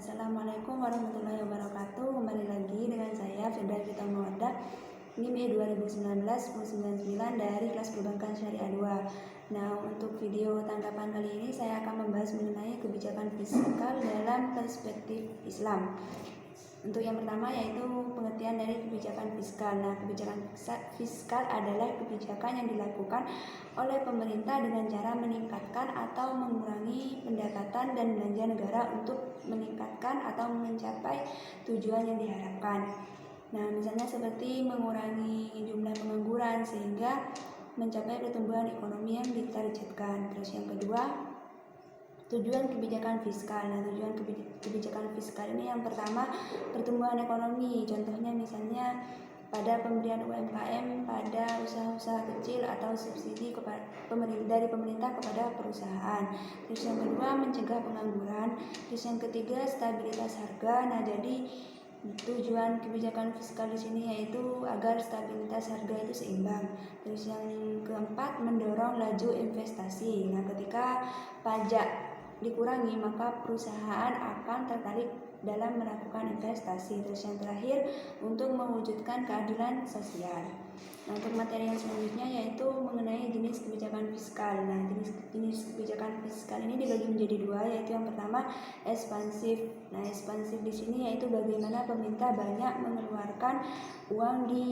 Assalamualaikum warahmatullahi wabarakatuh. Kembali lagi dengan saya Firda Vita Mawaddah, NIM 2019-99 dari kelas perbankan syariah 2. Nah, untuk video tanggapan kali ini saya akan membahas mengenai kebijakan fiskal dalam perspektif Islam. Untuk yang pertama yaitu pengertian dari kebijakan fiskal. Nah, kebijakan fiskal adalah kebijakan yang dilakukan oleh pemerintah dengan cara meningkatkan atau mengurangi pendapatan dan belanja negara untuk meningkatkan atau mencapai tujuan yang diharapkan. Nah, misalnya seperti mengurangi jumlah pengangguran sehingga mencapai pertumbuhan ekonomi yang ditargetkan. Terus yang kedua, tujuan kebijakan fiskal. Nah, tujuan kebijakan fiskal ini yang pertama pertumbuhan ekonomi. Contohnya misalnya pada pemberian UMKM pada usaha-usaha kecil atau subsidi dari pemerintah kepada perusahaan. Terus yang kedua mencegah pengangguran. Terus yang ketiga stabilitas harga. Nah, jadi tujuan kebijakan fiskal di sini yaitu agar stabilitas harga itu seimbang. Terus yang keempat mendorong laju investasi. Nah, ketika pajak dikurangi maka perusahaan akan tertarik dalam melakukan investasi. Terus yang terakhir untuk mewujudkan keadilan sosial. Nah, untuk materi yang selanjutnya yaitu mengenai jenis kebijakan fiskal. Nah, jenis kebijakan fiskal ini dibagi menjadi dua, yaitu yang pertama ekspansif. Nah, ekspansif di sini yaitu bagaimana pemerintah banyak mengeluarkan uang di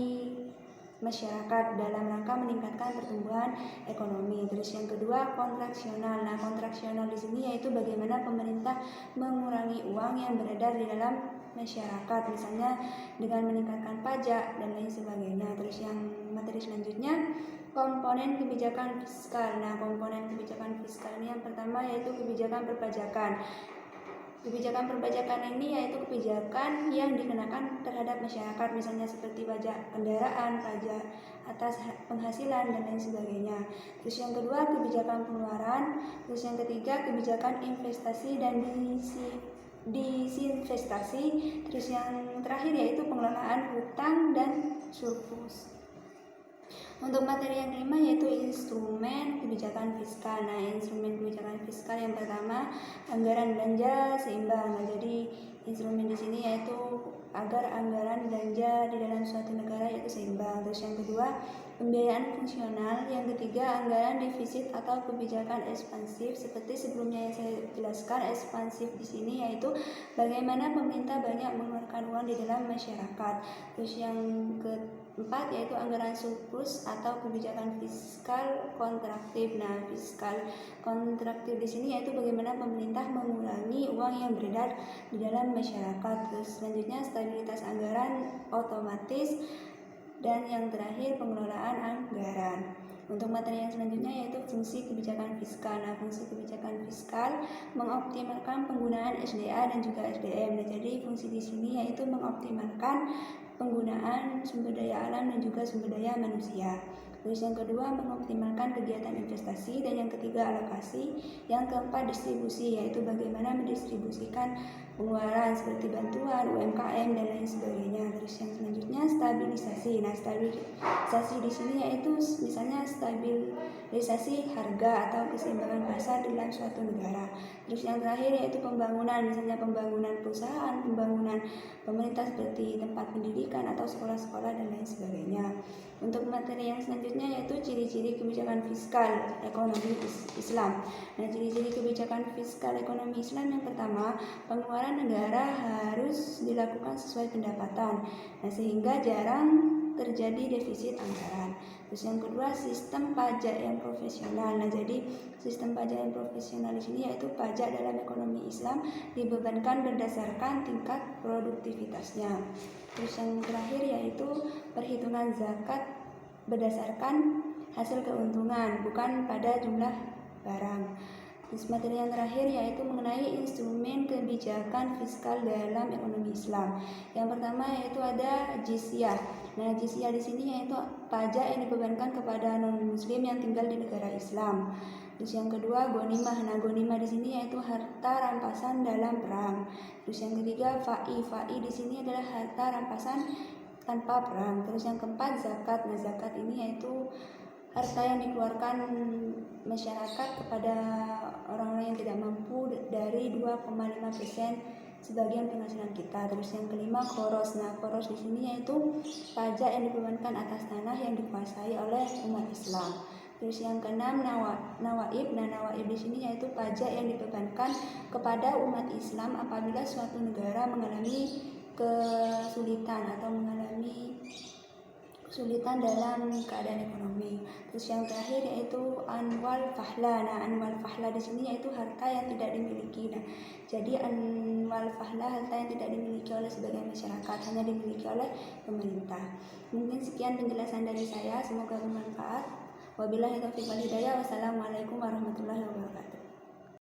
masyarakat dalam rangka meningkatkan pertumbuhan ekonomi. Terus yang kedua kontraksional. Nah, kontraksional di sini yaitu bagaimana pemerintah mengurangi uang yang beredar di dalam masyarakat, misalnya dengan meningkatkan pajak dan lain sebagainya. Terus yang materi selanjutnya komponen kebijakan fiskal. Nah, komponen kebijakan fiskal ini yang pertama yaitu kebijakan perpajakan. Kebijakan perpajakan ini yaitu kebijakan yang dikenakan terhadap masyarakat, misalnya seperti pajak kendaraan, pajak atas penghasilan dan lain sebagainya. Terus yang kedua kebijakan pengeluaran. Terus yang ketiga kebijakan investasi dan disinvestasi. Terus yang terakhir yaitu pengelolaan hutang dan surplus. Untuk materi yang kelima yaitu instrumen kebijakan fiskal. Nah, instrumen kebijakan fiskal yang pertama anggaran belanja seimbang. Nah, jadi instrumen di sini yaitu agar anggaran belanja di dalam suatu negara yaitu seimbang. Terus yang kedua pembiayaan fungsional. Yang ketiga anggaran defisit atau kebijakan ekspansif. Seperti sebelumnya yang saya jelaskan, ekspansif di sini yaitu bagaimana pemerintah banyak mengeluarkan uang di dalam masyarakat. Terus yang keempat yaitu anggaran surplus atau kebijakan fiskal kontraktif. Nah, fiskal kontraktif di sini yaitu bagaimana pemerintah mengurangi uang yang beredar di dalam masyarakat. Terus selanjutnya stabilitas anggaran otomatis dan yang terakhir pengelolaan anggaran. Untuk materi yang selanjutnya yaitu fungsi kebijakan fiskal. Nah, fungsi kebijakan fiskal mengoptimalkan penggunaan SDA dan juga SDM. Nah, jadi fungsi di sini yaitu mengoptimalkan penggunaan sumber daya alam dan juga sumber daya manusia. Terus yang kedua mengoptimalkan kegiatan investasi dan yang ketiga alokasi. Yang keempat distribusi, yaitu bagaimana mendistribusikan pengeluaran seperti bantuan, UMKM dan lain sebagainya. Terus yang selanjutnya stabilisasi. Nah, stabilisasi di sini yaitu misalnya stabilisasi harga atau keseimbangan pasar dalam suatu negara. Terus yang terakhir yaitu pembangunan, misalnya pembangunan perusahaan, pembangunan pemerintah seperti tempat pendidikan atau sekolah-sekolah dan lain sebagainya. Untuk materi yang selanjutnya yaitu ciri-ciri kebijakan fiskal ekonomi Islam. Nah, ciri-ciri kebijakan fiskal ekonomi Islam yang pertama, pengeluaran negara harus dilakukan sesuai pendapatan. Nah, sehingga jarang terjadi defisit anggaran. Terus yang kedua sistem pajak yang profesional. Nah, jadi sistem pajak yang profesional di sini yaitu pajak dalam ekonomi Islam dibebankan berdasarkan tingkat produktivitasnya. Terus yang terakhir yaitu perhitungan zakat berdasarkan hasil keuntungan bukan pada jumlah barang. Terus materi yang terakhir yaitu mengenai instrumen kebijakan fiskal dalam ekonomi Islam. Yang pertama yaitu ada jizyah. Nah, jizyah di sini yaitu pajak yang dibebankan kepada non-muslim yang tinggal di negara Islam. Terus yang kedua ghanimah. Nah, ghanimah di sini yaitu harta rampasan dalam perang. Terus yang ketiga fai. Fai di sini adalah harta rampasan tanpa perang. Terus yang keempat zakat. Nah, zakat ini yaitu harta yang dikeluarkan masyarakat kepada orang-orang yang tidak mampu dari 2,5% sebagian penghasilan kita. Terus yang kelima khoros. Nah, khoros di sini yaitu pajak yang dibebankan atas tanah yang dikuasai oleh umat Islam. Terus yang keenam nawaib. Nah, nawaib di sini yaitu pajak yang dibebankan kepada umat Islam apabila suatu negara mengalami kesulitan atau mengalami kesulitan dalam keadaan ekonomi. Terus yang terakhir yaitu anwal fahla. Nah, anwal fahla di sini yaitu harta yang tidak dimiliki. Nah, jadi anwal fahla harta yang tidak dimiliki oleh sebagian masyarakat, hanya dimiliki oleh pemerintah. Mungkin sekian penjelasan dari saya, semoga bermanfaat. Wabillahi taufiq wal hidayah. Wassalamualaikum warahmatullahi wabarakatuh.